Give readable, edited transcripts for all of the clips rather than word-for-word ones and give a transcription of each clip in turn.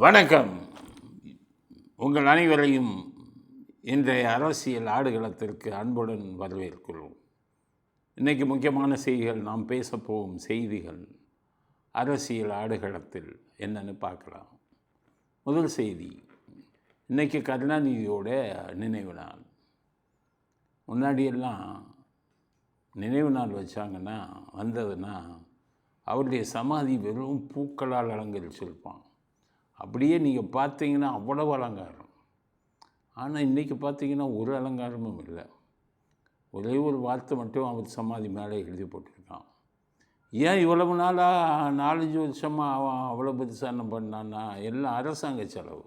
வணக்கம். உங்கள் அனைவரையும் இன்றைய அரசியல் ஆடுகளத்திற்கு அன்புடன் வரவேற்கிறோம். இன்றைக்கு முக்கியமான செய்திகள், நாம் பேசப்போகும் செய்திகள் அரசியல் ஆடுகளத்தில் என்னன்னு பார்க்கலாம். முதல் செய்தி, இன்றைக்கி கருணாநிதியோட நினைவு நாள். முன்னாடியெல்லாம் நினைவு நாள் வச்சாங்கன்னா வந்ததுன்னா அவருடைய சமாதி வெறும் பூக்களால் அலங்கரிச்சிருப்பான். அப்படியே நீங்கள் பார்த்தீங்கன்னா அவ்வளவு அலங்காரம். ஆனால் இன்றைக்கி பார்த்தீங்கன்னா ஒரு அலங்காரமும் இல்லை. ஒரே ஒரு வார்த்தை மட்டும் அவர் சமாதி மேலே எழுதி போட்டிருக்கான். ஏன் இவ்வளவு நாளாக 4-5 வருஷமாக அவன் அவ்வளோ பெருசாக பண்ணான்னா, எல்லாம் அரசாங்க செலவு.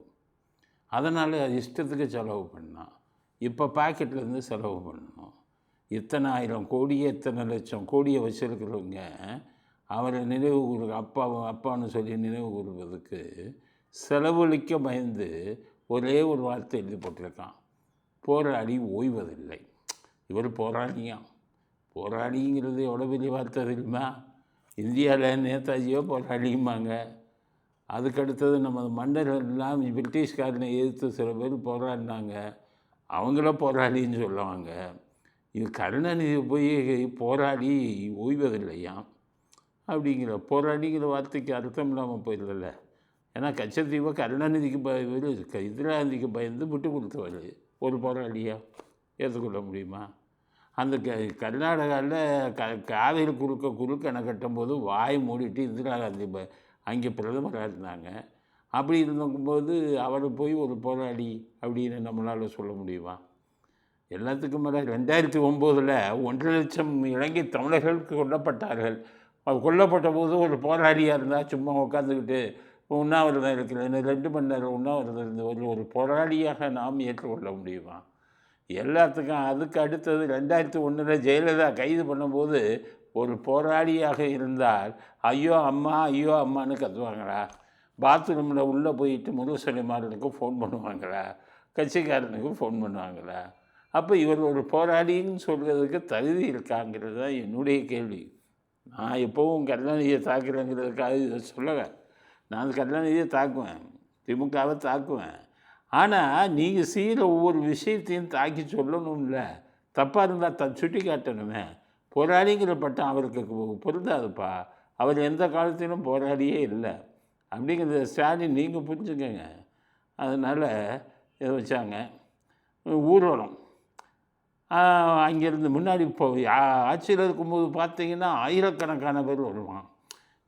அதனால் இஷ்டத்துக்கு செலவு பண்ணான். இப்போ பாக்கெட்லேருந்து செலவு பண்ணணும். இத்தனை 1000 கோடியே இத்தனை லட்சம் கோடியை வச்சுருக்கிறவங்க அவரை நினைவு அப்பான்னு சொல்லி நினைவு கூறுவதற்கு செலவழிக்க பயந்து ஒரே ஒரு வார்த்தை எழுதி போட்டிருக்கான், போராடி ஓய்வதில்லை. இவர் போராடிங்கிறது எவ்வளோ பெரிய வார்த்தை தெரியுமா? இந்தியாவில் நேதாஜியோ போராடியுமாங்க. அதுக்கடுத்தது நம்ம மன்னர்கள்லாம் பிரிட்டிஷ்காரனை எதிர்த்து சில பேர் போராடினாங்க, அவங்கள போராடின்னு சொல்லுவாங்க. இது கருணாநிதி போய் போராடி ஓய்வதில்லையாம் அப்படிங்கிற போராடிங்கிற வார்த்தைக்கு அர்த்தம் இல்லாமல் போயிடல. ஏன்னா கச்சத்தீவை கருணாநிதிக்கு இந்திராகாந்திக்கு பயந்து விட்டு கொடுத்தவர் ஒரு போராளியா ஏற்றுக்கொள்ள முடியுமா? அந்த கர்நாடகாவில் காவிரி குறுக்க அணை கட்டும்போது வாய் மூடிட்டு இந்திராகாந்தி அங்கே பிரதமராக இருந்தாங்க. அப்படி இருக்கும்போது அவர் போய் ஒரு போராடி அப்படின்னு நம்மளால் சொல்ல முடியுமா? எல்லாத்துக்கும் மேலே 2009 1.5 லட்சம் இலங்கை தமிழர்கள் கொல்லப்பட்டார்கள். கொல்லப்பட்ட போது ஒரு போராளியாக இருந்தால் சும்மா உட்காந்துக்கிட்டு உண்ணாவிரதம் இருக்கிறேன் 2 மணி நேரம் உண்ணாவிரதம் இருந்து ஒரு போராளியாக நாம் ஏற்றுக்கொள்ள முடியுமா? எல்லாத்துக்கும் அதுக்கு அடுத்தது 2001 ஜெயலலிதா கைது பண்ணும்போது ஒரு போராளியாக இருந்தால் ஐயோ அம்மான்னு கத்துவாங்களா? பாத்ரூமில் உள்ளே போயிட்டு முருகசலிமாரனுக்கு ஃபோன் பண்ணுவாங்களா? கட்சிக்காரனுக்கு ஃபோன் பண்ணுவாங்களா? அப்போ இவர் ஒரு போராளின்னு சொல்கிறதுக்கு தகுதி இருக்காங்கிறது தான் என்னுடைய கேள்வி. நான் எப்போவும் கருணாநிதியை தாக்குறேங்கிறதுக்காக இதை சொல்லலை. நான் கருணாநிதியை தாக்குவேன், திமுகவை தாக்குவேன். ஆனால் நீங்கள் செய்கிற ஒவ்வொரு விஷயத்தையும் தாக்கி சொல்லணும்ல. தப்பாக இருந்தால் சுட்டி காட்டணுமே. போராளிங்கிற பட்டம் அவருக்கு பொருந்தாதுப்பா. அவர் எந்த காலத்திலும் போராடியே இல்லை அப்படிங்கிறத ஸ்டாலின் நீங்கள் புரிஞ்சுக்கங்க. அதனால் இதை வச்சாங்க ஊர்வலம். அங்கேருந்து முன்னாடி இப்போ ஆட்சியில் இருக்கும்போது பார்த்தீங்கன்னா ஆயிரக்கணக்கான பேர் வருவான்.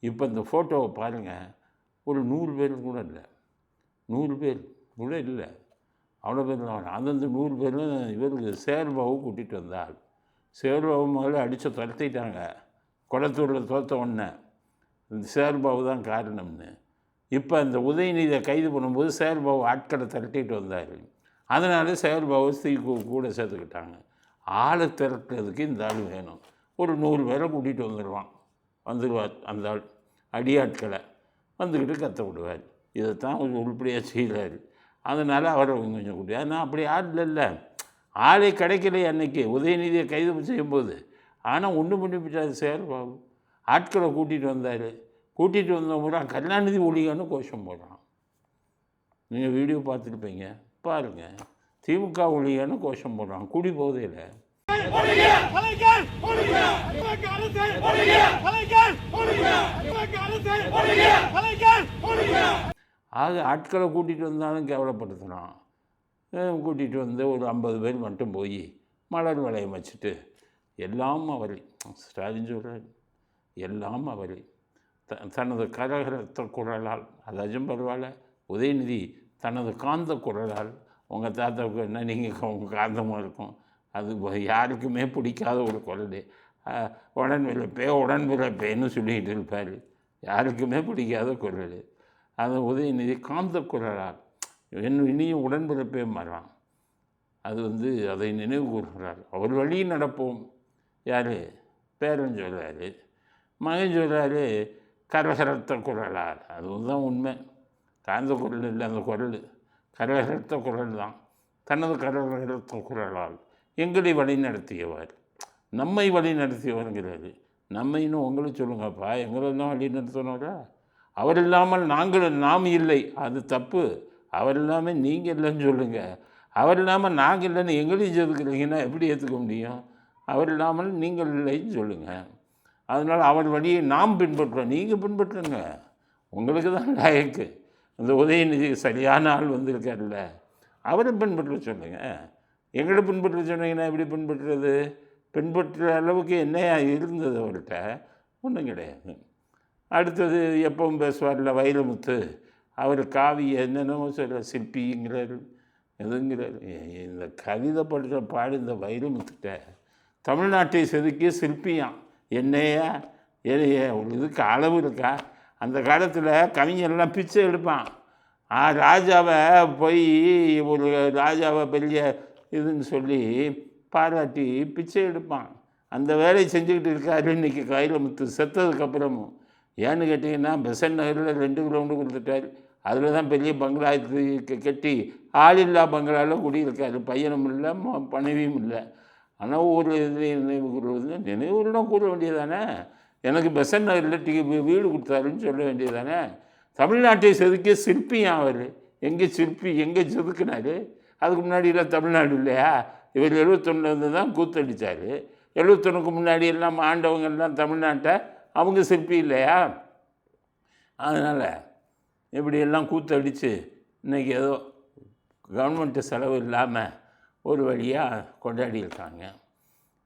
இப்போ இந்த ஃபோட்டோவை பாருங்கள், ஒரு 100 பேர் கூட இல்லை. 100 பேர் கூட இல்லை, அவ்வளோ பேர் தான். அந்தந்த 100 பேரும் இவருக்கு சேர்பாவு கூட்டிகிட்டு வந்தார். சேர்பாவு முதல்ல அடித்து துரத்திட்டாங்க. குளத்தூரில் தோற்ற உடனே இந்த சேர்பாவு தான் காரணம்னு. இப்போ அந்த உதயநிதியை கைது பண்ணும்போது சேர்பாவு ஆட்களை திரட்டிட்டு வந்தார். அதனால சேர்பாவு கூட சேர்த்துக்கிட்டாங்க. ஆளை திறக்கிறதுக்கு இந்த ஆள் வேணும். ஒரு 100 பேரை கூட்டிகிட்டு வந்துடுவார். அந்த ஆள் அடியாட்களை வந்துக்கிட்டு கற்ற விடுவார். இதைத்தான் கொஞ்சம் உருப்படியாக செய்கிறாரு. அதனால் அவரை கொஞ்சம் கூட்டி. ஆனால் அப்படி ஆள் இல்லை, ஆளே கிடைக்கல அன்னைக்கு உதயநிதியை கைது செய்யும்போது. ஆனால் ஒன்றும் பண்ணிவிட்டார் சேர்பாபு. ஆட்களை கூட்டிகிட்டு வந்தார். கூட்டிகிட்டு வந்தவங்க கருணாநிதி ஒழிகான்னு கோஷம் போடுறான். நீங்கள் வீடியோ பார்த்துருப்பீங்க, பாருங்கள். திமுக ஒழிகான்னு கோஷம் போடுறான் குடி போதையில். ஆக ஆட்களை கூட்டிகிட்டு வந்தாலும் கேவலப்படுத்துகிறான். கூட்டிகிட்டு வந்து ஒரு 50 பேர் மட்டும் போய் மலர் வளையம் வச்சுட்டு எல்லாம் அவரை ஸ்டாலின் சொல்கிறார், எல்லாம் அவரை தனது கரகரத்த குரலால், அதாச்சும் பரவாயில்ல, உதயநிதி தனது காந்த குரலால், உங்கள் தாத்தாவுக்கு என்ன நீங்கள் உங்கள் காந்தமாக இருக்கும், அது யாருக்குமே பிடிக்காத ஒரு குரல். உடன்பிறப்பேன்னு சொல்லிகிட்டு இருப்பார். யாருக்குமே பிடிக்காத குரல். அது உதயநிதி காந்த குரலால் இனியும் உடன்பிறப்பே மாறான். அது அதை நினைவு கூறுகிறார். அவர் வழி நடப்போம். யார்? பேரன் சொல்கிறாரு. மகன் சொல்கிறாரு கரகரத்த குரலால். அதுதான் உண்மை. காந்த குரல் இல்லை, அந்த குரல் கரகரத்த குரல் தான். தனது கரகரத்த குரலால் எங்களை வழி நடத்தியவர், நம்மை வழி நடத்தியவருங்கிறாரு. நம்மைன்னு உங்களை சொல்லுங்கப்பா, எங்களெல்லாம் வழி நடத்தினோரா? அவர் இல்லாமல் நாம் இல்லை, அது தப்பு. அவர் இல்லாமல் நீங்கள் இல்லைன்னு சொல்லுங்கள். அவர் இல்லாமல் நாங்கள் இல்லைன்னு எங்களையும் செதுக்குறீங்கன்னா எப்படி ஏற்றுக்க முடியும்? அவர் இல்லாமல் நீங்கள் இல்லைன்னு சொல்லுங்கள். அதனால் அவர் வழியை நாம் பின்பற்றுறோம், நீங்கள் பின்பற்றுங்க. உங்களுக்கு தான் லாயக்கு. இந்த உதயநிதி சரியான ஆள் வந்திருக்காருல்ல, அவரை பின்பற்ற சொல்லுங்கள். எங்களை பின்பற்ற சொன்னீங்கன்னா எப்படி பின்பற்றுறது? பின்பற்றுற அளவுக்கு என்னையா இருந்தது அவர்கிட்ட? ஒன்றும் கிடையாது. அடுத்தது எப்பவும் பேசுவார்ல வைரமுத்து, அவர் காவிய என்னென்னமோ சொல்ல சிற்பிங்கிறார் எதுங்கிறார். இந்த கவிதை படுற பாடு இந்த வைரமுத்துட்ட தமிழ்நாட்டை செதுக்கிய சிற்பியான் என்னையா ஏனையா இதுக்கு அளவு இருக்கா? அந்த காலத்தில் கவிஞர்லாம் பிச்சை எடுப்பான். ராஜாவை போய் ஒரு ராஜாவை பெரிய இதுன்னு சொல்லி பாராட்டி பிச்சை எடுப்பான். அந்த வேலையை செஞ்சுக்கிட்டு இருக்காரு இன்றைக்கி வைரமுத்து செத்ததுக்கப்புறமும். ஏன்னு கேட்டிங்கன்னா பெசன்ட் நகரில் 2 கிலோமீட்டர் கொடுத்துட்டார். அதில் தான் பெரிய பங்களா கட்டி ஆளில்லா பங்களாவில் குடியிருக்காரு. பையனும் இல்லை, மனைவியும் இல்லை. ஆனால் ஒரு நினைவு கூறுவது நினைவுலாம் கூற வேண்டியதானே. எனக்கு பெசன்ட் நகரில் வீடு கொடுத்தாருன்னு சொல்ல வேண்டியதானே. தமிழ்நாட்டை செதுக்கிய சிற்பியான் அவர். எங்கே சிற்பி எங்கே செதுக்குனார்? அதுக்கு முன்னாடியெல்லாம் தமிழ்நாடு இல்லையா? இவர் 71 தான் கூத்தடித்தார். 71க்கு முன்னாடி எல்லாம் ஆண்டவங்கெல்லாம் தமிழ்நாட்டை அவங்க சிற்பி இல்லையா? அதனால் இப்படியெல்லாம் கூத்தடித்து இன்றைக்கி ஏதோ கவர்மெண்ட்டு செலவு இல்லாமல் ஒரு வழியாக கொண்டாடியிருக்காங்க.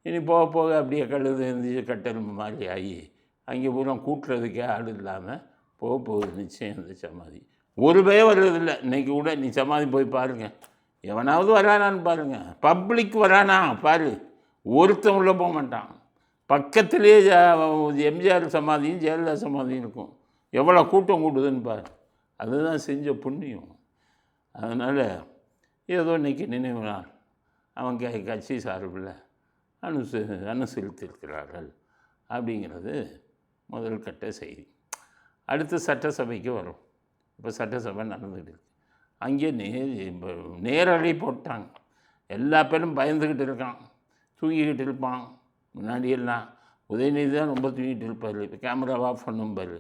இனி போக போக அப்படியே கழுது இருந்துச்சு கட்டல் மாதிரி ஆகி அங்கே பூரா கூட்டுறதுக்கே ஆள் இல்லாமல் போக போகுது நிச்சயம். இந்த சமாதி ஒரு பயம் வர்றதில்லை. இன்றைக்கி கூட நீ சமாதி போய் பாருங்கள், எவனாவது வரானான்னு பாருங்கள். பப்ளிக் வரானா பாரு, ஒருத்தன் உள்ளே போக மாட்டான். பக்கத்துலேயே எம்ஜிஆர் சமாதியும் ஜெயலலிதா சமாதியும் இருக்கும். எவ்வளோ கூட்டம் கூட்டுதுன்னு பாரு. அதுதான் செஞ்ச புண்ணியம். அதனால் ஏதோ இன்றைக்கி நினைவு நாள் அவங்க கட்சி சார்பில் அனுசரித்திருக்கிறார்கள் அப்படிங்கிறது முதல் கட்ட செய்தி. அடுத்து சட்டசபைக்கு வரும். இப்போ சட்டசபை நடந்துகிட்டு இருக்கு. அங்கே நேரடி போட்டாங்க. எல்லா பேரும் பயந்துக்கிட்டு இருக்கான், தூங்கிக்கிட்டு இருப்பான். முன்னாடியெல்லாம் உதயநிதி தான் ரொம்ப தூங்கிட்டு இருப்பார். இப்போ கேமராவை ஆஃப் பண்ணும்பார்.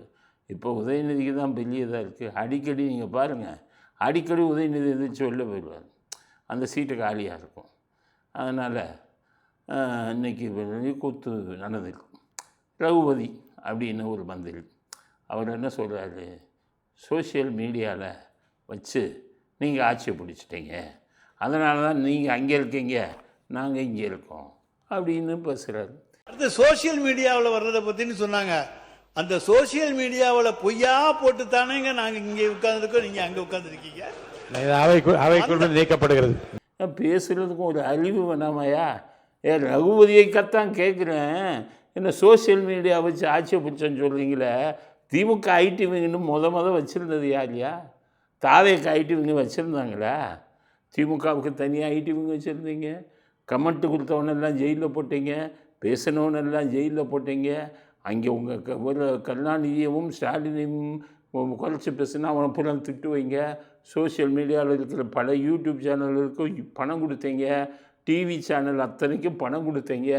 இப்போ உதயநிதிக்கு தான் பெரிய இதாக இருக்குது. அடிக்கடி நீங்கள் பாருங்கள், அடிக்கடி உதயநிதி எதிர்த்து வெளில போயிடுவார். அந்த சீட்டு காலியாக இருக்கும். அதனால் இன்றைக்கி கூத்து நடந்திருக்கும். ரகுபதி அப்படின்னு ஒரு மந்திரி, அவர் என்ன சொல்கிறாரு, சோஷியல் மீடியாவில் வச்சு நீங்கள் ஆட்சியை பிடிச்சிட்டீங்க, அதனால தான் நீங்கள் அங்கே இருக்கீங்க, நாங்கள் இங்கே இருக்கோம் அப்படின்னு பேசுகிறாரு. அடுத்து சோசியல் மீடியாவில் வர்றதை பற்றின்னு சொன்னாங்க. அந்த சோசியல் மீடியாவில் பொய்யா போட்டு தானேங்க நாங்கள் இங்கே உட்காந்துருக்கோம், நீங்கள் அங்கே உட்காந்துருக்கீங்க. அவைக்குள் நீக்கப்படுகிறது. பேசுகிறதுக்கும் ஒரு அறிவு வேணாமையா? ரகுபதியை கத்தான் கேட்குறேன். என்ன சோசியல் மீடியா வச்சு ஆட்சியை பிடிச்சோன்னு சொல்கிறீங்களே. திமுக ஐடி விங்குன்னு முத வச்சுருந்தது யாரையா? தாவேக்கு ஐடி விங்கு வச்சுருந்தாங்களா? திமுகவுக்கு தனியாக ஐடி விங்கு வச்சுருந்தீங்க. கமெண்ட்டு கொடுத்தவனெல்லாம் ஜெயிலில் போட்டீங்க, பேசினவனெல்லாம் ஜெயிலில் போட்டீங்க. அங்கே உங்கள் ஒரு கருணாநிதியவும் ஸ்டாலினையும் குறைச்சி பேசுனா அவனை பூரா திட்டு வைங்க. சோசியல் மீடியாவில் இருக்கிற பல யூடியூப் சேனல்களுக்கும் பணம் கொடுத்தீங்க, டிவி சேனல் அத்தனைக்கும் பணம் கொடுத்தீங்க.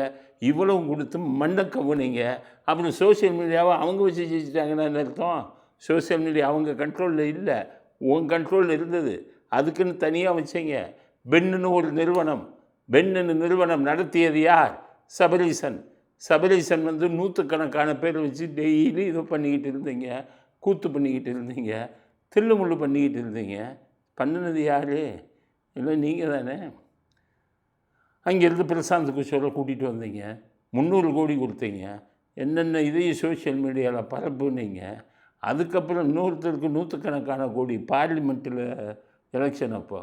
இவ்வளவு கொடுத்து மண்ணை கவுனிங்க. அப்புறம் சோசியல் மீடியாவை அவங்க வச்சு ஜெயிச்சிட்டாங்கன்னு அர்த்தம். சோசியல் மீடியா அவங்க கண்ட்ரோலில் இல்லை, உன் கண்ட்ரோலில் இருந்தது. அதுக்குன்னு தனியாக வச்சிங்க. பென்னு ஒரு நிறுவனம், பென்னு நிறுவனம் நடத்தியது யார்? சபரீசன். சபரீசன் நூற்றுக்கணக்கான பேர் வச்சு டெய்லி இதை பண்ணிக்கிட்டு இருந்தீங்க, கூத்து பண்ணிக்கிட்டு இருந்தீங்க, தில்லு முள்ளு பண்ணிக்கிட்டு இருந்தீங்க. பண்ணினது யார்? இல்லை நீங்கள் தானே. அங்கேருந்து பிரசாந்த் கிஷோரை கூட்டிகிட்டு வந்தீங்க, 300 கோடி கொடுத்தீங்க. என்னென்ன இதையும் சோஷியல் மீடியாவில் பரப்புனீங்க. அதுக்கப்புறம் இன்னொருத்தருக்கு நூற்றுக்கணக்கான கோடி பார்லிமெண்ட்டில் எலெக்ஷன் அப்போ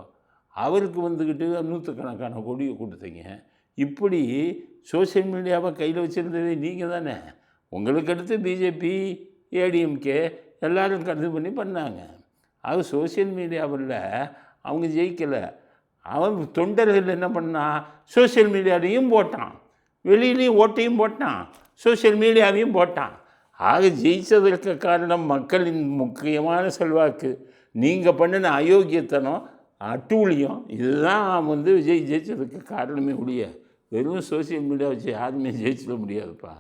அவருக்கு வந்துக்கிட்டு நூற்றுக்கணக்கான கோடியை கொடுத்தீங்க. இப்படி சோஷியல் மீடியாவை கையில் வச்சுருந்ததே நீங்கள் தானே. உங்களுக்கு அடுத்து பிஜேபி, ஏடிஎம்கே எல்லோரும் கருது பண்ணி பண்ணாங்க. அது சோஷியல் மீடியாவில் அவங்க ஜெயிக்கலை. அவன் தொண்டர்கள் என்ன பண்ணான், சோஷியல் மீடியாவையும் போட்டான், வெளியிலையும் ஓட்டையும் போட்டான், சோஷியல் மீடியாவையும் போட்டான். ஆக ஜெயித்ததற்கு காரணம் மக்களின் முக்கியமான செல்வாக்கு. நீங்கள் பண்ணின அயோக்கியத்தனம், அட்டூழியம், இதுதான் விஜய் ஜெயித்ததுக்கு காரணமே ஒழிய வெறும் சோஷியல் மீடியா வச்சு யாருமே ஜெயிச்சிட முடியாதுப்பா.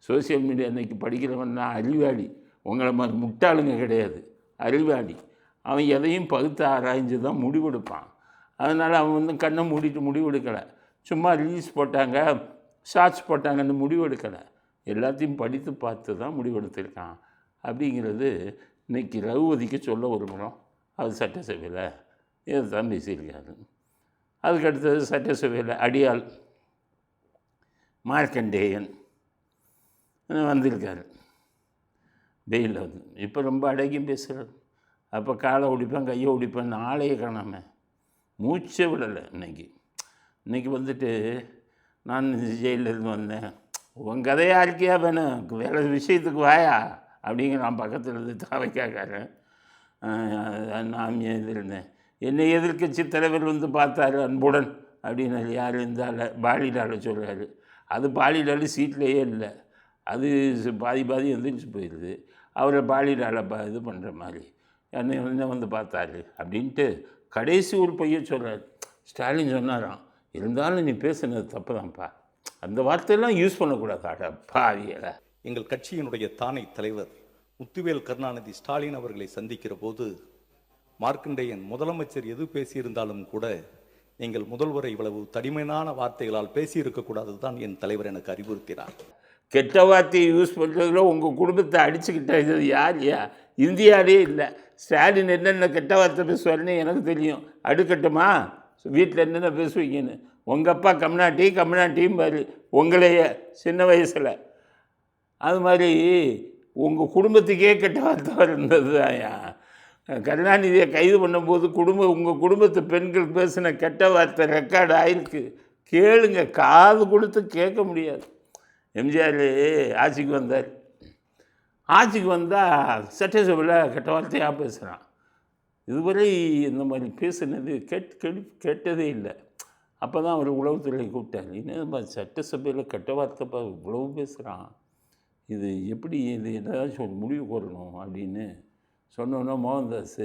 சோஷியல் மீடியா இன்றைக்கி படிக்கிறவன்னா அறிவாளி, உங்களை மாதிரி முட்டாளுங்க கிடையாது, அறிவாளி. அவன் எதையும் பகுத்து ஆராய்ஞ்சு தான் முடிவெடுப்பான். அதனால் அவன் வந்து கண்ணை மூடிட்டு முடிவெடுக்கலை. சும்மா ரீல்ஸ் போட்டாங்க, ஷார்ட்ஸ் போட்டாங்கன்னு முடிவெடுக்கலை. எல்லாத்தையும் படித்து பார்த்து தான் முடிவெடுத்திருக்கான். அப்படிங்கிறது இன்றைக்கி ரகுபதிக்கு சொல்ல விரும்புகிறோம். அது சட்டசபையில் இதை தான் பேசியிருக்காரு. அதுக்கடுத்தது சட்டசபையில் அடியாள் மார்க்கண்டேயன் வந்திருக்காரு வெயிலில் வந்து. இப்போ ரொம்ப அடங்கியும் பேசுகிறார். அப்போ காலை ஒடிப்பேன், கையை ஒடிப்பேன், ஆளையே காணாமல் மூச்சே விடலை. இன்றைக்கி வந்துட்டு நான் ஜெயிலிருந்து வந்தேன், உன் கதையா இருக்கியா வேணும், வேறு விஷயத்துக்கு வாயா அப்படிங்கிற நான் பக்கத்தில் இருந்து தாவைக்காக்காரன். நான் எதிர்ந்தேன். என்னை எதிர்க்கட்சி தலைவர் வந்து பார்த்தாரு அன்புடன் அப்படின்னு. யார் இருந்தால பாலிடால சொல்கிறாரு. அது பாலிடால சீட்லேயே இல்லை, அது பாதி எந்திரிச்சு போயிடுது. அவரை பாலிடால இது பண்ணுற மாதிரி என்ன வந்து பார்த்தாரு அப்படின்ட்டு கடைசி ஒரு பையன் சொல்கிறார். ஸ்டாலின் சொன்னாராம், இருந்தாலும் நீ பேசுனது தப்பு தான்ப்பா, அந்த வார்த்தையெல்லாம் யூஸ் பண்ணக்கூடாதாடா பாவியலை. எங்கள் கட்சியினுடைய தானை தலைவர் முத்துவேல் கருணாநிதி ஸ்டாலின் அவர்களை சந்திக்கிற போது மார்க்கண்டேயன் முதலமைச்சர் எது பேசியிருந்தாலும் கூட எங்கள் முதல்வரை இவ்வளவு தடிமையான வார்த்தைகளால் பேசியிருக்கக்கூடாது தான் என் தலைவர் எனக்கு அறிவுறுத்தினார். கெட்ட வார்த்தையை யூஸ் பண்ணுறதுல உங்கள் குடும்பத்தை அடிச்சுக்கிட்டது யார் இந்தியாவிலே இல்லை. ஸ்டாலின் என்னென்ன கெட்ட வார்த்தை பேசுவார்னு எனக்கு தெரியும். அடுக்கட்டுமா வீட்டில் என்னென்ன பேசுவீங்கன்னு. உங்கள் அப்பா கம்னாட்டியும் பாரு உங்களையே சின்ன வயசில். அது மாதிரி உங்கள் குடும்பத்துக்கே கெட்ட வார்த்தை இருந்தது தான். கருணாநிதியை கைது பண்ணும்போது உங்கள் குடும்பத்து பெண்கள் பேசின கெட்ட வார்த்தை ரெக்கார்டு ஆயிருக்கு. கேளுங்க, காது கொடுத்து கேட்க முடியாது. எம்ஜிஆர் ஆட்சிக்கு வந்தால் சட்டசபையில் கெட்ட வார்த்தையாக பேசுகிறான். இதுவரை இந்த மாதிரி பேசுனது கேட்டதே இல்லை. அப்போ தான் அவர் உளவுத்துறையை கூப்பிட்டார். இன்னும் சட்டசபையில் கெட்ட வார்த்தை இவ்வளவு பேசுகிறான், இது எப்படி, இது ஏதாச்சும் ஒரு முடிவு கோரணும் அப்படின்னு சொன்னோன்னா மோகன்தாஸ்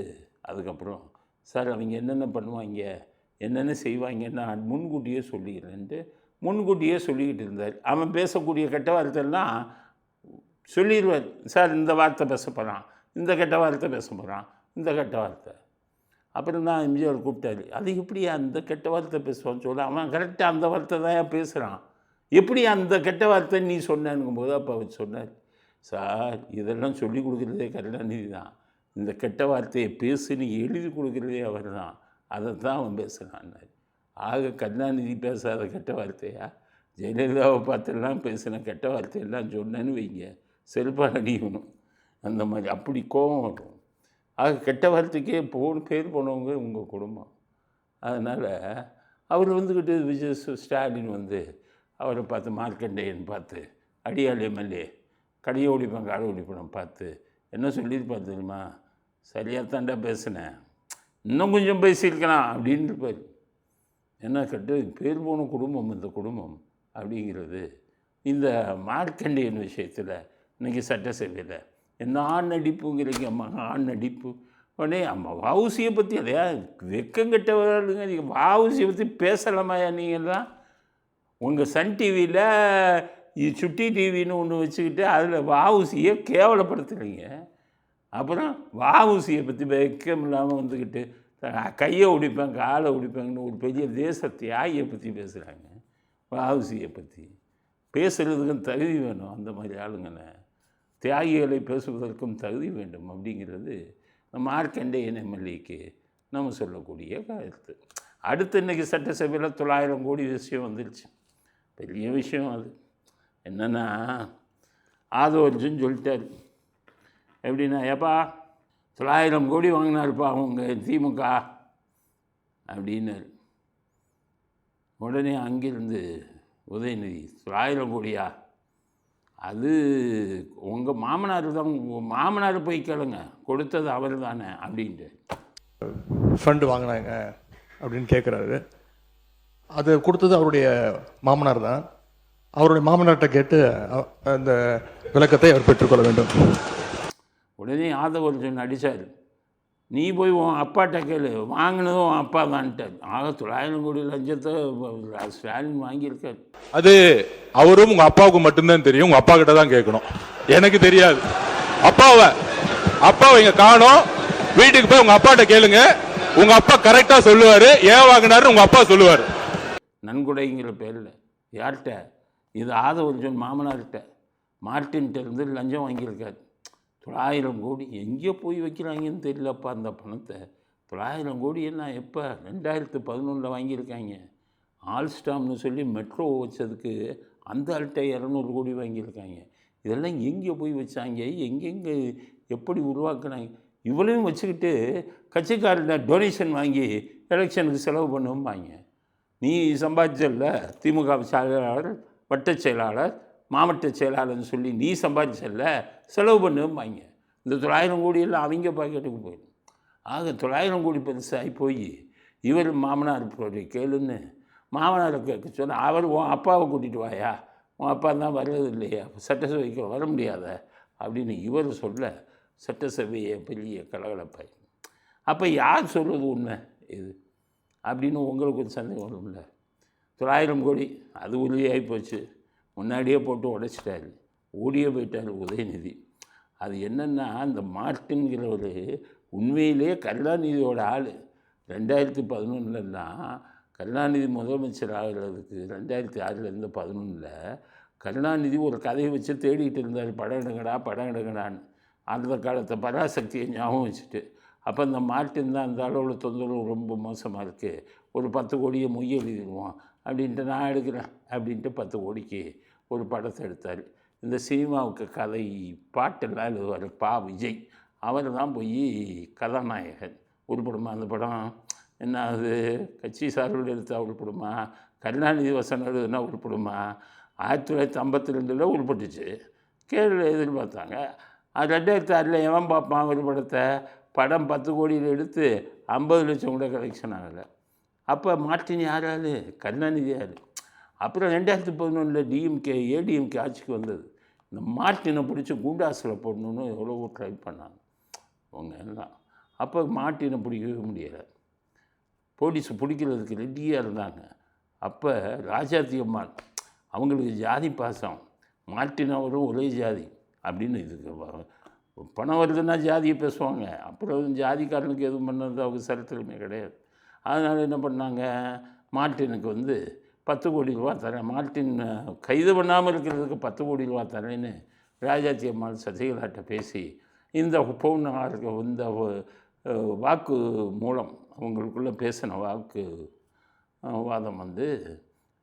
அதுக்கப்புறம் சார் அவங்க என்னென்ன பண்ணுவாங்க என்னென்ன செய்வாங்கன்னு நான் முன்கூட்டியே சொல்லிக்கிறேன்ட்டு முன்கூட்டியே சொல்லிக்கிட்டு இருந்தார். அவன் பேசக்கூடிய கெட்ட வார்த்தைலாம் சொல்லிடுவார். சார் இந்த வார்த்தை பேச போகிறான், இந்த கெட்ட வார்த்தை பேச போகிறான், இந்த கெட்ட வார்த்தை. அப்புறம் தான் எம்ஜிஆர் கூப்பிட்டாரு. அது எப்படி அந்த கெட்ட வார்த்தை பேசுவான்னு சொல்ல, அவன் கரெக்டாக அந்த வார்த்தை தான் பேசுகிறான், எப்படி அந்த கெட்ட வார்த்தை நீ சொன்னேன்னும் போது அப்போ அவர் சொன்னார், சார் இதெல்லாம் சொல்லி கொடுக்குறதே கருணாநிதி தான், இந்த கெட்ட வார்த்தையை பேசுன்னு எழுதி கொடுக்குறதே அவர் தான், அதை தான் அவன் பேசுகிறான்னாரு. ஆக கருணாநிதி பேசாத கெட்ட வார்த்தையா, ஜெயலலிதாவை பார்த்தெல்லாம் பேசின கெட்ட வார்த்தையெல்லாம் சொன்னேன்னு வைங்க, செல்பால் அடிக்கணும். அந்த மாதிரி அப்படி கோபம் வரும். ஆக கெட்ட வார்த்தைக்கே பேர் போனவங்க உங்கள் குடும்பம். அதனால் அவர் வந்துக்கிட்டு ஸ்டாலின் வந்து அவரை பார்த்து மார்க்கண்டேயன் பார்த்து அடியாள் எம்எல்ஏ கடையை ஓடிப்பேன் காலை ஓடிப்பேன் பார்த்து என்ன சொல்லியிருப்பார் தெரியுமா, சரியாக தாண்டா பேசினேன், இன்னும் கொஞ்சம் பேசியிருக்கலாம் அப்படின்னு இருப்பார். என்ன பேர் போன குடும்பம் இந்த குடும்பம் அப்படிங்கிறது. இந்த மார்க்கண்டேயன் விஷயத்தில் இன்றைக்கி சட்டசபையில் என்ன ஆண் நடிப்புங்கிறீங்க, ஆண் நடிப்பு. உடனே அம்மா வவுசியை பற்றி அதையா வெக்கங்கெட்டவர்களுங்க, நீங்கள் வவுசியை பற்றி பேசலாமாயா நீங்கள்லாம்? உங்கள் சன் டிவியில் சுட்டி டிவின்னு ஒன்று வச்சுக்கிட்டு அதில் வவுசியை கேவலப்படுத்துகிறீங்க. அப்புறம் வவுசியை பற்றி வெக்கம் இல்லாமல் வந்துக்கிட்டு கையை ஒடிப்பேன் காலை ஒடிப்பேங்கன்னு ஒரு பெரிய தேச தியாகியை பற்றி பேசுகிறாங்க. வவுசியை பற்றி பேசுகிறதுக்கும் தகுதி வேணும். அந்த மாதிரி ஆளுங்களை தியாகிகளை பேசுவதற்கும் தகுதி வேண்டும் அப்படிங்கிறது மார்க்கண்டேயன் எம்எல்ஏக்கு நம்ம சொல்லக்கூடிய கருத்து. அடுத்து இன்றைக்கி சட்டசபையில் 900 கோடி விஷயம் வந்துருச்சு. பெரிய விஷயம் அது. என்னென்னா ஆதவர்ஜுன்னு சொல்லிட்டார். எப்படின்னா, ஏப்பா 900 கோடி வாங்கினாருப்பா அவங்க திமுக அப்படின்னாரு. உடனே அங்கிருந்து உதயநிதி 900 கோடியா, அது உங்கள் மாமனார் தான், உங்கள் மாமனார் போய் கேளுங்க, கொடுத்தது அவர் தானே அப்படின்ட்டு. ஃபண்டு வாங்கினாங்க அப்படின்னு கேட்குறாரு. அது கொடுத்தது அவருடைய மாமனார் தான். அவருடைய மாமனார்கிட்ட கேட்டு அந்த விளக்கத்தை அவர் பெற்றுக்கொள்ள வேண்டும். உடனே ஆதவர்ஜுன் அடித்தார், நீ போய் உன் அப்பாட்ட கேளு, வாங்கினதும் உன் அப்பா தான்ட்டார். ஆக 900 கோடி லஞ்சத்தை ஸ்டாலின் வாங்கியிருக்கார். அது அவரும் உங்கள் அப்பாவுக்கு மட்டும்தான் தெரியும், உங்கள் அப்பா கிட்ட தான் கேட்கணும், எனக்கு தெரியாது. அப்பாவை இங்க காணோம். வீட்டுக்கு போய் உங்க அப்பாட்ட கேளுங்க. உங்க அப்பா கரெக்டா சொல்லுவாரு. ஏன் வாங்கினாரு உங்க அப்பா சொல்லுவாரு. நன்கொடைங்கிற பேரில் யார்கிட்ட? இது ஆதவர்ஜன் மாமனார்கிட்ட மார்ட்டின்கிட்ட இருந்து லஞ்சம் வாங்கியிருக்காரு. 900 கோடி எங்கே போய் வைக்கிறாங்கன்னு தெரியலப்பா. அந்த பணத்தை 900 கோடி என்ன எப்போ 2011 வாங்கியிருக்காங்க. ஆல்ஸ்டாம்னு சொல்லி மெட்ரோ வச்சதுக்கு அந்த ஆள்கிட்ட 200 கோடி வாங்கியிருக்காங்க. இதெல்லாம் எங்கே போய் வச்சாங்க, எங்கெங்கே எப்படி உருவாக்குனாங்க? இவ்வளவும் வச்சுக்கிட்டு கட்சிக்காரர்கிட்ட டொனேஷன் வாங்கி எலெக்ஷனுக்கு செலவு பண்ணுவாங்க. நீ சம்பாதிச்சல்ல, திமுக செயலாளர், வட்ட செயலாளர், மாவட்ட செயலாளர்னு சொல்லி நீ சம்பாதிச்சல்ல, செலவு பண்ணுவாங்க. இந்த 900 கோடியெல்லாம் அவங்க பாக்கெட்டுக்கு போயிடும். ஆக 900 கோடி பெருசாகி போய் இவர் மாமனார் கேளுன்னு மாமனாரை கேட்க சொன்னால் அவர் உன் அப்பாவை கூட்டிகிட்டு வாயா, உன் அப்பா தான் வர்றது இல்லையா, சட்டசபைக்கு வர முடியாத அப்படின்னு இவர் சொல்ல சட்டசபையை பெரிய கலகலப்பாய். அப்போ யார் சொல்கிறது உண்மை இது அப்படின்னு உங்களுக்கு ஒரு சந்தேகம் வரும்ல. 900 கோடி அது உறுதியாகி போச்சு. முன்னாடியே போட்டு உடைச்சிட்டாரு, ஓடியே போயிட்டார் உதயநிதி. அது என்னென்னா அந்த மார்ட்டின்கிறவர் உண்மையிலே கருணாநிதியோட ஆள். 2011 கருணாநிதி முதலமைச்சர் ஆகிறதுக்கு 2006 11 கருணாநிதி ஒரு கதையை வச்சு தேடிட்டு இருந்தார். படம் எடுங்கடான்னு அந்த காலத்தை பராசக்தியை ஞாபகம் வச்சுட்டு. அப்போ இந்த மார்ட்டின் தான் அந்த அளவில் தொந்தரவு ரொம்ப மோசமாக இருக்குது, ஒரு 10 கோடியை மொய் எழுதிடுவோம் அப்படின்ட்டு நான் எடுக்கிறேன் அப்படின்ட்டு 10 கோடிக்கு ஒரு படத்தை எடுத்தார். இந்த சினிமாவுக்கு கதை பாட்டெல்லாம் எழுதுவார் விஜய். அவர் தான் போய் கதாநாயகன். உருப்படுமா அந்த படம்? என்ன அது கட்சி சார்பில் எடுத்தால் உருப்படுமா? கருணாநிதி வசனம் எழுதுனா உருப்படுமா? 1952 உருப்பட்டுச்சு. கேரள எதிர்பார்த்தாங்க. அது 2006 எவன் பார்ப்பான் ஒரு படத்தை? படம் 10 கோடியில் எடுத்து 50 லட்சம் கூட கலெக்ஷன் ஆகலை. அப்போ மார்ட்டின் யாராரு? கருணாநிதி யார்? அப்புறம் 2011 டிஎம்கே ஏடிஎம்கே ஆட்சிக்கு வந்தது. இந்த மார்ட்டினை பிடிச்சி குண்டாஸில் போடணுன்னு எவ்வளவோ ட்ரை பண்ணாங்க அவங்க எல்லாம். அப்போ மார்ட்டினை பிடிக்கவே முடியலை. போலீஸ் பிடிக்கிறதுக்கு ரெடியாக இருந்தாங்க. அப்போ ராஜாத்தி அம்மாள் அவங்களுக்கு ஜாதி பாசம், மார்ட்டின் அவரும் ஒரே ஜாதி அப்படின்னு இதுக்கு பணம் வருதுன்னா ஜாதியை பேசுவாங்க. அப்புறம் ஜாதிக்காரனுக்கு எதுவும் பண்ணது அவங்க சரித்திரமே கிடையாது. அதனால் என்ன பண்ணாங்க, மார்ட்டினுக்கு 10 கோடி ரூபா தரேன், மார்ட்டின் கைது பண்ணாமல் இருக்கிறதுக்கு 10 கோடி ரூபா தரேன்னு ராஜாத்தி அம்மாள் சசிகலாட்ட பேசி இந்த பவுனாருக்கு இந்த வாக்கு மூலம் அவங்களுக்குள்ளே பேசின வாக்கு வாதம்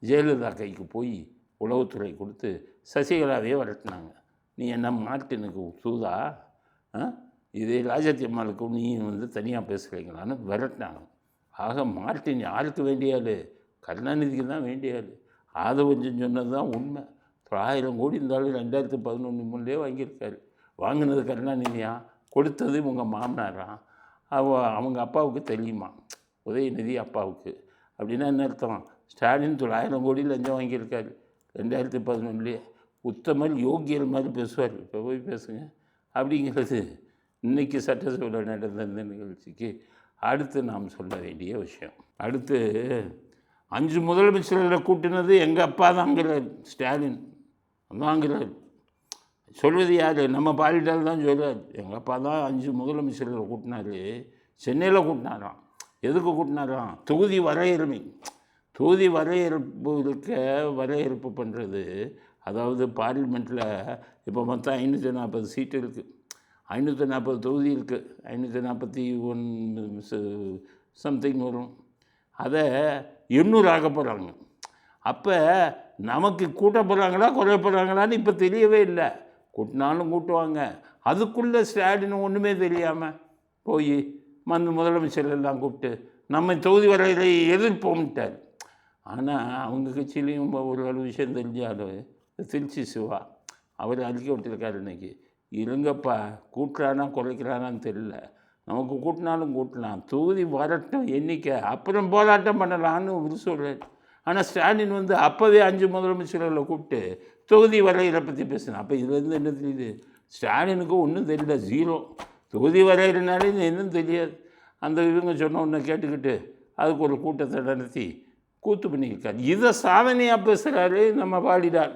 ஜெயலலிதா கைக்கு போய் உளவுத்துறை கொடுத்து சசிகலாவே விரட்டினாங்க. நீ என்ன மார்ட்டினுக்கு தூதா, இதே ராஜாத்தி அம்மாளுக்கு நீ தனியாக பேசுகிறீங்களான்னு விரட்டினாங்க. ஆக மார்ட்டின் யாருக்கு வேண்டியாள்? கருணாநிதிக்கு தான் வேண்டியாள். ஆதவர்ஜன் சொன்னது தான் உண்மை. 1000 கோடி இருந்தாலும் 2011 வாங்கியிருக்காரு. வாங்கினது கருணாநிதியா, கொடுத்தது உங்கள் மாமனாரா? அவங்க அப்பாவுக்கு தெரியுமா, உதயநிதி அப்பாவுக்கு? அப்படின்னா என்ன அர்த்தம்? ஸ்டாலின் 900 கோடி லஞ்சம் வாங்கியிருக்காரு 2011. உத்தமர் யோகியர் மாதிரி பேசுவார். இப்போ போய் பேசுங்க அப்படிங்கிறது இன்றைக்கி சட்டசபையில் நடந்த இந்த நிகழ்ச்சிக்கு அடுத்து நாம் சொல்ல வேண்டிய விஷயம். அடுத்து 5 முதலமைச்சர்களை கூட்டினது எங்கள் அப்பா தாங்கிறார் ஸ்டாலின். தாங்கிறார். சொல்வது யார்? நம்ம பாலிட்டால் தான் சொல்கிறார். எங்கள் அப்பா தான் 5 முதலமைச்சர்களை கூட்டினார். சென்னையில் கூட்டினாராம். எதுக்கு கூட்டினாராம்? தொகுதி வரையறுமை. தொகுதி வரையறுப்பு பண்ணுறது. அதாவது பார்லிமெண்ட்டில் இப்போ மொத்தம் 540 சீட்டு இருக்குது, 540 தொகுதி இருக்குது, 541 சம்திங் வரும். அதை 800 ஆக்க போகிறாங்க. அப்போ நமக்கு கூட்ட போகிறாங்களா குறைய போகிறாங்களான்னு இப்போ தெரியவே இல்லை. கூட்டினாலும் கூட்டுவாங்க. அதுக்குள்ளே ஸ்டாலின் ஒன்றுமே தெரியாமல் போய் முதலமைச்சர் எல்லாம் கூப்பிட்டு நம்ம தொகுதி வரையில எதிர்ப்போம்ட்டார். ஆனால் அவங்க கட்சியிலையும் ஒரு விஷயம் தெரிஞ்சாலும் திருச்சி சிவா அவர் அறிக்கை விட்டுருக்காரு இன்றைக்கி. இருங்கப்பா, கூட்டுறானா குறைக்கிறானான்னு தெரியல, நமக்கு கூட்டினாலும் கூட்டலாம், தொகுதி வரட்டும் எண்ணிக்கை, அப்புறம் போராட்டம் பண்ணலான்னு ஒரு சொல்கிறார். ஆனால் ஸ்டாலின் அப்போவே 5 முதலமைச்சர்களை கூப்பிட்டு தொகுதி வரையில பற்றி பேசினேன். அப்போ இதுலேருந்து என்ன தெரியுது? ஸ்டாலினுக்கு ஒன்றும் தெரியல, 0. தொகுதி வரையிறனாலே இன்னும் தெரியாது. அந்த இவங்க சொன்ன ஒன்று கேட்டுக்கிட்டு அதுக்கு ஒரு கூட்டத்தை நடத்தி கூத்து பண்ணியிருக்காரு. இதை சாதனையாக பேசுகிறாரு நம்ம பாடிடார்.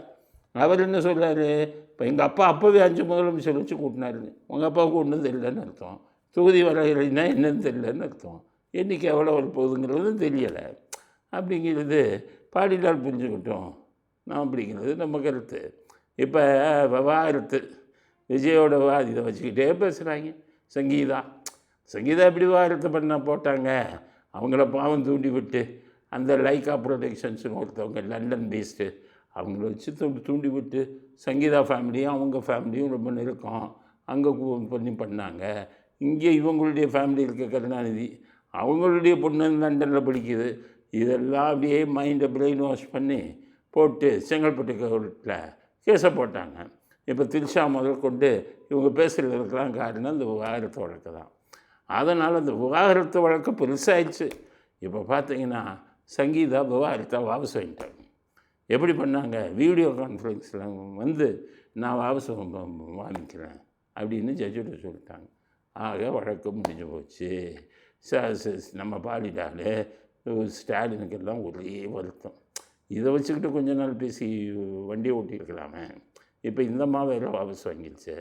அவர் என்ன சொல்கிறாரு, இப்போ எங்கள் அப்பா அப்போவே 5 முதலமைச்சர் வச்சு கூட்டினாருன்னு. உங்கள் அப்பாவுக்கு ஒன்றும் தெரியலன்னு அர்த்தம். தொகுதி வரையிலைன்னா என்னன்னு தெரியலன்னு அர்த்தம். எண்ணிக்கை எவ்வளோ வரப்போகுதுங்கிறதும் தெரியலை. அப்படிங்கிறது பாடிலால் புரிஞ்சுக்கிட்டோம் நான், அப்படிங்கிறது நம்ம கருத்து. இப்போ விவாகரத்து விஜயோட இதை வச்சுக்கிட்டே பேசுகிறாங்க. சங்கீதா எப்படி விவாகரத்து பண்ண போட்டாங்க, அவங்கள பாவம் தூண்டி விட்டு அந்த லைக்கா ப்ரொடெக்ஷன்ஸ்னு ஒருத்தவங்க லண்டன் பேஸ்டு, அவங்கள வச்சு தூண்டி விட்டு சங்கீதா ஃபேமிலியும் அவங்க ஃபேமிலியும் ரொம்ப நெருக்கம், அங்கே பண்ணாங்க. இங்கே இவங்களுடைய ஃபேமிலி இருக்க கருணாநிதி, அவங்களுடைய பொண்ணு லண்டனில் படிக்குது. இதெல்லாம் அப்படியே மைண்டை பிரெயின் வாஷ் பண்ணி போட்டு செங்கல்பட்டு கோர்ட்டில் கேஸை போட்டாங்க. இப்போ திரிஷா முதல் கொண்டு இவங்க பேசுகிறதுக்கெல்லாம் காரணம் இந்த விவாகரத்து வழக்கு தான். அதனால் அந்த விவாகரத்து வழக்கு பெருசாகிடுச்சு. இப்போ பார்த்தீங்கன்னா சங்கீதா விவாகரத்தை வாபஸ் வாங்கிட்டாங்க. எப்படி பண்ணாங்க, வீடியோ கான்ஃபரன்ஸில் வந்து நான் வாபஸ் வாங்கிக்கிறேன் அப்படின்னு ஜட்ஜிட்ட சொல்லிட்டாங்க. ஆக வழக்கு முடிஞ்சு போச்சு. நம்ம பாடிட்டாலே ஸ்டாலினுக்கெல்லாம் ஒரே வருத்தம். இதை வச்சுக்கிட்டு கொஞ்ச நாள் பேசி வண்டியை ஓட்டியிருக்கலாமே, இப்போ இந்த வேறு வாபஸ் வாங்கிடுச்சு,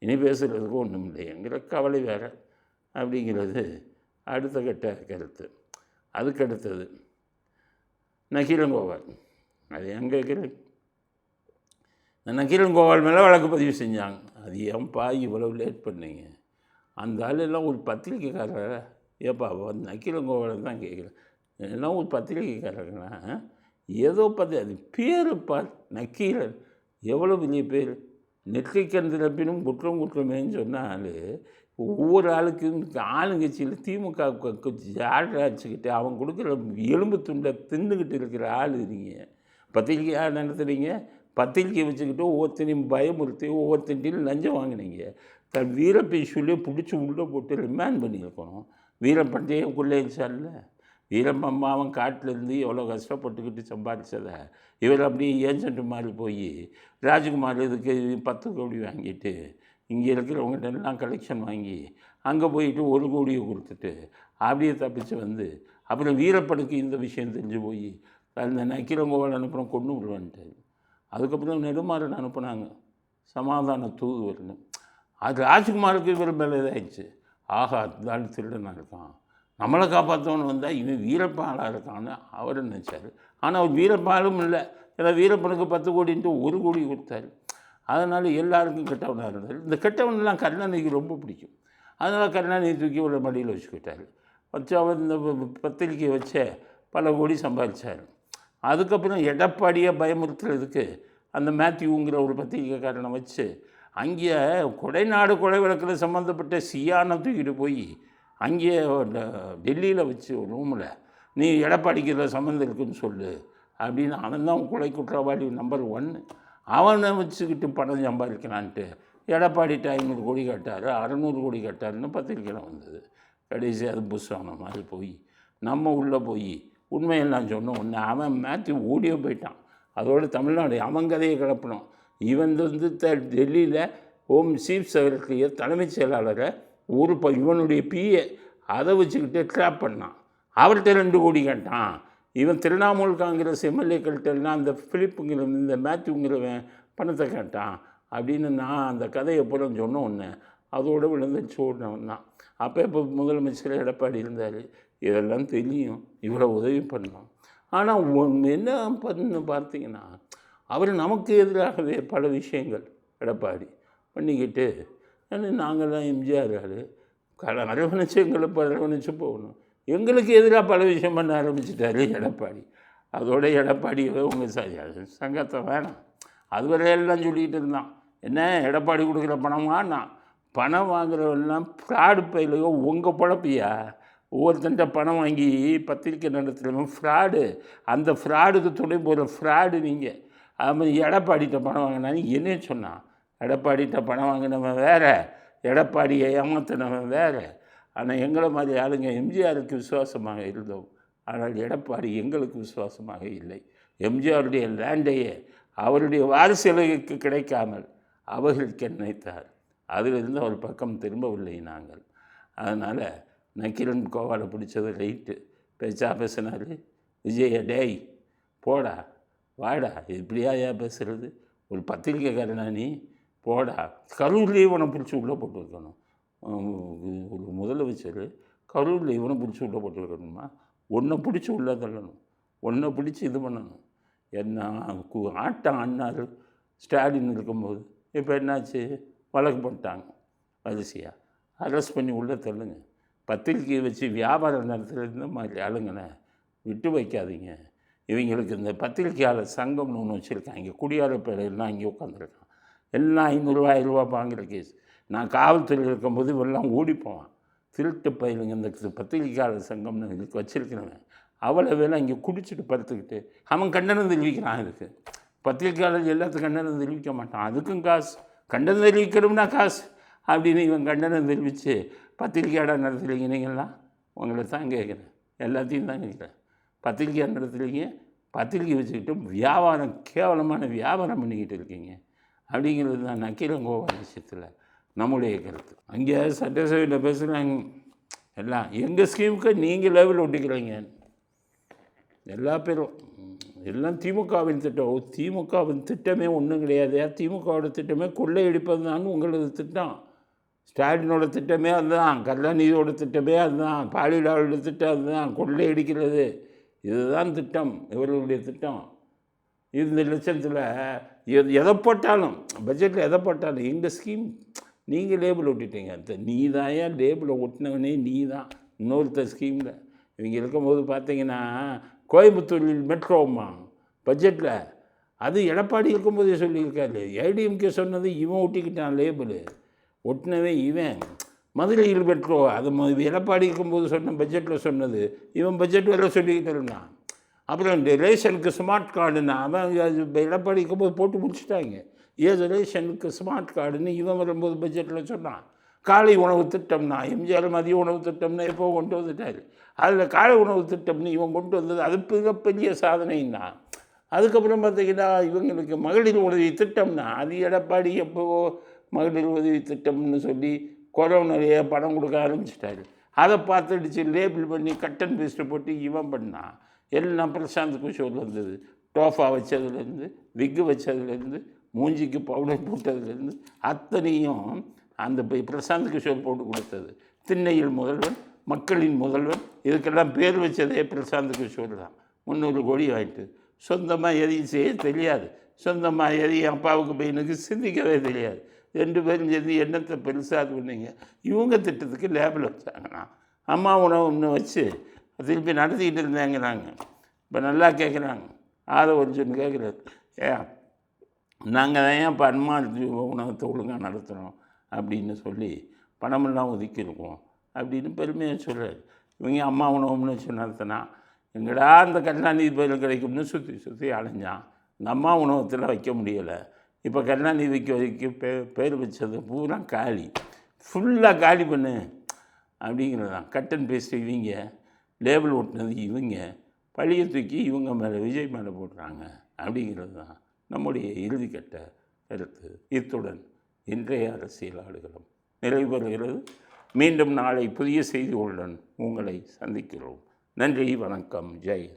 இனி பேசுகிறதுக்கு ஒன்றும் இல்லைங்கிற கவலை வேறு. அப்படிங்கிறது அடுத்த கட்ட கருத்து. அதுக்கடுத்தது நக்கீரங்கோபால். அது எங்கே கேட்குறது, நக்கீரங்கோபால் மேலே வழக்கு பதிவு செஞ்சாங்க. அது ஏன்ப்பா இவ்வளவு லேட் பண்ணீங்க? அந்த ஆளெல்லாம் ஒரு பத்திரிக்கைக்காரர். ஏப்பா நக்கீரங்கோபால் தான் கேட்குறேன், எல்லாம் ஒரு பத்திரிக்கைக்காரங்கன்னா ஏதோ அது பேருப்பா நக்கீரன், எவ்வளோ பெரிய பேர். நெற்றிக்கண் திறப்பினும் குற்றம் குற்றமேன்னு சொன்னால் ஒவ்வொரு ஆளுக்கும் ஆளுங்கட்சியில் திமுக ஜாடாச்சுக்கிட்டு அவன் கொடுக்குற எலும்பு துண்டை தின்னுக்கிட்டு இருக்கிற ஆள் நீங்கள் பத்திரிக்கையாக நடத்துகிறீங்க. பத்திரிக்கை வச்சுக்கிட்டு ஒவ்வொருத்தனையும் பயமுறுத்தி ஒவ்வொருத்தன்ட்டையும் லஞ்சம் வாங்கினீங்க. தன் வீரப்பேசுலேயே பிடிச்சி உள்ளே போட்டு ரிமாண்ட் பண்ணியிருக்கணும். வீரப்பண்டையே கொள்ளையடிச்சார்ல, வீரப்பம்மா அவன் காட்டிலேருந்து எவ்வளோ கஷ்டப்பட்டுக்கிட்டு சம்பாதிச்சதை இவர் அப்படியே ஏஜென்ட் மாதிரி போய் ராஜ்குமார் இதுக்கு 10 கோடி வாங்கிட்டு இங்கே இருக்கிறவங்ககிட்ட எல்லாம் கலெக்ஷன் வாங்கி அங்கே போயிட்டு 1 கோடியை கொடுத்துட்டு அப்படியே தப்பிச்சு வந்து அப்புறம் வீரப்பனுக்கு இந்த விஷயம் தெரிஞ்சு போய் அந்த நக்கீரங்கோபால் அனுப்புகிறோம் கொண்டு விடுவான்ட்டார். அதுக்கப்புறம் நெடுமாறன் அனுப்புனாங்க சமாதான தூதுவர்னு. அது ராஜ்குமாருக்கு இவர் மேலே இதாகிடுச்சு. ஆகா, அதுதான் திருடனாக இருக்கான், நம்மளை காப்பாற்றவனு வந்தால் இவன் வீரப்பாலாக இருக்கான்னு அவர் நினச்சார். ஆனால் அவர் வீரப்பாலும் இல்லை. ஏன்னா வீரப்பனுக்கு 10 கோடின்ட்டு 1 கோடி கொடுத்தாரு. அதனால் எல்லாருக்கும் கெட்டவனாக இருந்தார். இந்த கெட்டவனெலாம் கருணாநிதிக்கு ரொம்ப பிடிக்கும். அதனால் கருணாநிதி தூக்கி ஒரு மடியில் வச்சுக்கிட்டார். வச்சு அவர் இந்த பத்திரிக்கையை வச்ச பல கோடி சம்பாதிச்சார். அதுக்கப்புறம் எடப்பாடியை பயமுறுத்துறதுக்கு அந்த மேத்யூங்கிற ஒரு பத்திரிக்கைக்காரனை வச்சு அங்கே கொடைநாடு கொலை வழக்கில் சம்மந்தப்பட்ட சியானை தூக்கிட்டு போய் அங்கேயே டெல்லியில் வச்சு ஒரு ரூமில் நீ எடப்பாடிக்கு இதில் சம்மந்தம் இருக்குன்னு சொல்லு அப்படின்னு அவன் தான் கொலை குற்றவாளி நம்பர் 1. அவனை வச்சுக்கிட்டு பணம் சம்பாதிக்கலான்ட்டு எடப்பாடிட்ட 500 கோடி கட்டார், 600 கோடி கட்டாருன்னு பத்திரிக்கையில் வந்தது. கடைசி அது புஸ்வான மாதிரி போய் நம்ம உள்ளே போய் உண்மையெல்லாம் சொன்னோம். ஒன்று அவன் மேத்யூ ஓடியோ போயிட்டான். அதோடு தமிழ்நாடு அவன் கதையை கிளப்பினோம். இவன் வந்து டெல்லியில் ஹோம் சீஃப் செக்ரட்டரியை தலைமைச் செயலாளரை இவனுடைய பிஏ அதை வச்சுக்கிட்டு ட்ராப் பண்ணான். அவர்கிட்ட 2 கோடி கேட்டான். இவன் திரிணாமுல் காங்கிரஸ் எம்எல்ஏக்கள்கிட்டலாம் அந்த பிலிப்புங்கிற இந்த மேத்யூங்கிறவன் பணத்தை கேட்டான் அப்படின்னு நான் அந்த கதையை பூரா சொன்ன ஒன்று அதோடு விழுந்துச்சு ஓடினவன் தான். அப்போ இப்போ முதலமைச்சர் எடப்பாடி இருந்தார். இதெல்லாம் தெரியும், இவ்வளோ உதவி பண்ணோம். ஆனால் என்ன பண்ணு பார்த்தீங்கன்னா அவர் நமக்கு எதிராகவே பல விஷயங்கள் எடப்பாடி பண்ணிக்கிட்டு நாங்கள்லாம் எம்ஜிஆர் அரவணைச்சு எங்களை அரவணைச்சு போகணும், எங்களுக்கு எதிராக பல விஷயம் பண்ண ஆரம்பிச்சிட்டாரு எடப்பாடி. அதோட எடப்பாடியவே உங்கள் சங்கத்தை வேணாம் அதுவரையெல்லாம் சொல்லிக்கிட்டு இருந்தான். என்ன எடப்பாடி கொடுக்குற பணமானா பணம் வாங்குறவெல்லாம் ஃப்ராடு பயிலையோ உங்கள் பொழப்பியா? ஒவ்வொருத்தன்ட்ட பணம் வாங்கி பத்திரிக்கை நடத்துகிறவங்க ஃப்ராடு. அந்த ஃப்ராடுக்கு துணை போகிற ஃப்ராடு நீங்கள். அது மாதிரி எடப்பாடிகிட்ட பணம் வாங்கினான்னு என்ன சொன்னான்? எடப்பாடிகிட்ட பணம் வாங்கினவன் வேறு, எடப்பாடியை ஏமாத்தினவன் வேறு. ஆனால் எங்களை மாதிரி ஆளுங்க எம்ஜிஆருக்கு விசுவாசமாக இருந்தோம். ஆனால் எடப்பாடி எங்களுக்கு விசுவாசமாக இல்லை. எம்ஜிஆருடைய லேண்டையே அவருடைய வாரிசுகளுக்கு கிடைக்காமல் அவர்களுக்கு நினைத்தார். அதிலிருந்து அவர் பக்கம் திரும்பவில்லை நாங்கள். அதனால் நக்கீரன் கோவாலை பிடிச்சது ரைட்டு. பேச்சா பேசினார். விஜய டேய் போடா வாடா, இப்படியா பேசுகிறது? ஒரு பத்திரிக்கைக்காரனா நீ போடா. கரூர்லேயே இவனை பிடிச்சி உள்ளே போட்டு வைக்கணும். ஒரு முதலமைச்சர் கரூரில் இவனை பிடிச்சி உள்ளே போட்டு வைக்கணுமா? ஒன்றை பிடிச்சி உள்ளே தள்ளணும், ஒன்றை பிடிச்சி இது பண்ணணும். என்ன ஆட்டம் ஆடினார் ஸ்டாலின் இருக்கும்போது. இப்போ என்னாச்சு? வழக்கு போட்டாங்க வரிசையாக. அரெஸ்ட் பண்ணி உள்ளே தள்ளுங்க. பத்திரிக்கையை வச்சு வியாபாரம் நடத்துகிற இந்த மாதிரி ஆளுங்களை விட்டு வைக்காதீங்க. இவங்களுக்கு இந்த பத்திரிக்கையாளர் சங்கம்னு ஒன்று வச்சுருக்காங்க. குடியார பேரெல்லாம் இங்கே உட்காந்துருக்கான். எல்லாம் 500 1000 வாங்குகிற கேஸ். நான் காவல்துறையில் இருக்கும்போது இவெல்லாம் ஓடி போவான். திருட்டு பயிலுங்க இந்த பத்திரிக்கையாளர் சங்கம்னு இதுக்கு வச்சுருக்கிறவன் அவளை வேலை இங்கே குடிச்சிட்டு படுத்துக்கிட்டு அவன் கண்டனம் தெரிவிக்கிறான். இதுக்கு பத்திரிக்கையாளர் எல்லாத்துக்கும் கண்டனம் தெரிவிக்க மாட்டான். அதுக்கும் காசு. கண்டனம் தெரிவிக்கணும்னா காசு அப்படின்னு இவன் கண்டனம் தெரிவித்து பத்திரிக்கையாளர் நடத்துகிறீங்க. நீங்கள்லாம் உங்களை தான் கேட்குறேன், எல்லாத்தையும் தான் கேட்குறேன். பத்திரிக்கையாளர் நடத்துகிறீங்க, பத்திரிக்கை வச்சுக்கிட்டு வியாபாரம், கேவலமான வியாபாரம் பண்ணிக்கிட்டு இருக்கீங்க அப்படிங்கிறது தான் நக்கீரன் கோபால் விஷயத்தில் நம்முடைய கருத்து. அங்கே சட்டசபையில் பேசுகிறாங்க எல்லாம் எங்கள் ஸ்கீமுக்கு நீங்கள் லெவல் ஒட்டிக்கிறீங்க எல்லா பேரும். எல்லாம் திமுகவின் திட்டம். திமுகவின் திட்டமே ஒன்றும் கிடையாது. திமுகவோட திட்டமே கொள்ளையடிப்பது தான் உங்களது திட்டம். ஸ்டாலினோட திட்டமே அதுதான், கருணாநிதியோட திட்டமே அதுதான், பாலியலாளோட திட்டம் அதுதான், கொள்ளையடிக்கிறது. இதுதான் திட்டம், இவர்களுடைய திட்டம். இந்த லட்சத்தில் எதை போட்டாலும், பட்ஜெட்டில் எதை போட்டாலும் எங்கள் ஸ்கீம் நீங்கள் லேபிள் ஒட்டிட்டீங்க. நீ தான் ஏன் லேபிளை ஒட்டினவனே நீ தான். இன்னொருத்தர் ஸ்கீமில் இவங்க இருக்கும்போது பார்த்தீங்கன்னா கோயம்புத்தூரில் மெட்ரோமா பட்ஜெட்டில் அது எடப்பாடி இருக்கும்போதே சொல்லியிருக்காரு. ஏடிஎம்கே சொன்னது இவன் ஒட்டிக்கிட்டான் லேபிள். ஒட்டினவே இவன். மதுரையில் மெட்ரோ அது எடப்பாடி இருக்கும்போது சொன்ன பட்ஜெட்டில் சொன்னது இவன் பட்ஜெட் வேலை சொல்லிக்கிட்டு இருந்தான். அப்புறம் ரேஷனுக்கு ஸ்மார்ட் கார்டுன்னா அவன் எடப்பாடி இருக்கும்போது போட்டு முடிச்சுட்டாங்க. ஏது ரேஷனுக்கு ஸ்மார்ட் கார்டுன்னு இவன் வரும்போது பட்ஜெட்டில் சொன்னான். காலை உணவு திட்டம்னா எம்ஜிஆர் மதிய உணவு திட்டம்னா எப்போ கொண்டு வந்துட்டார். அதில் காலை உணவு திட்டம்னு இவன் கொண்டு வந்தது அது மிகப்பெரிய சாதனைன்னா. அதுக்கப்புறம் பார்த்திங்கன்னா இவங்களுக்கு மகளிர் உதவி திட்டம்னா அது எடப்பாடி எப்போ மகளிர் உதவி திட்டம்னு சொல்லி கொரோனாலேயே பணம் கொடுக்க ஆரம்பிச்சிட்டாரு. அதை பார்த்துடுச்சு லேபிள் பண்ணி கட் அண்ட் பேஸ்ட்டு போட்டு இவன் பண்ணான். எல்லாம் பிரசாந்த் கிஷோர் வந்தது. டோஃபா வச்சதுலேருந்து, விக்கு வச்சதுலேருந்து, மூஞ்சிக்கு பவுடர் போட்டதுலேருந்து அத்தனையும் அந்த பிரசாந்த் கிஷோர் போட்டு கொடுத்தது. திண்ணையில் முதல்வன், மக்களின் முதல்வன், இதுக்கெல்லாம் பேர் வச்சதே பிரசாந்த் கிஷோர் தான். 300 கோடி வாங்கிட்டு சொந்தமாக எதையும் செய்ய தெரியாது. சொந்தமாக எதையும் அப்பாவுக்கு பையனுக்கு சிந்திக்கவே தெரியாது. 2 பேரும் சேர்ந்து என்னத்தை பெருசாக இது பண்ணீங்க. இவங்க திட்டத்துக்கு லேபிள் வச்சாங்கண்ணா. அம்மா உணவு ஒன்று வச்சு திருப்பி நடத்திக்கிட்டு இருந்தாங்கிறாங்க. இப்போ நல்லா கேட்குறாங்க. ஆதவ ஒருத்தன் கேட்குறாரு, நாங்கள் தான் ஏன் இப்போ அம்மா உணவத்தை ஒழுங்காக நடத்துகிறோம் அப்படின்னு சொல்லி பணமெல்லாம் ஒதுக்கியிருக்கோம் அப்படின்னு பெருமையாக சொல்கிறார். இவங்க அம்மா உணவுன்னு வச்சு நடத்தினா எங்கடா அந்த கருணாநிதி பேர் கிடைக்கும்னு சுற்றி சுற்றி அலைஞ்சான். இந்த அம்மா உணவத்தில் வைக்க முடியலை. இப்போ கருணாநிதிக்கு வைக்க பேர் வச்சது பூரா காலி, ஃபுல்லாக காலி பண்ணு அப்படிங்கிறதான். கட் அண்ட் பேஸ்ட் இவங்க, லேபிள் ஓட்டினது இவங்க, பழியை தூக்கி இவங்க மேலே விஜய் மேலே போடுறாங்க அப்படிங்கிறது தான் நம்முடைய இறுதிக்கட்ட கருத்து. இத்துடன் இன்றைய அரசியல் ஆடுகளம் நிறைவு பெறுகிறது. மீண்டும் நாளை புதிய செய்திகளுடன் உங்களை சந்திக்கிறோம். நன்றி, வணக்கம், ஜெய்.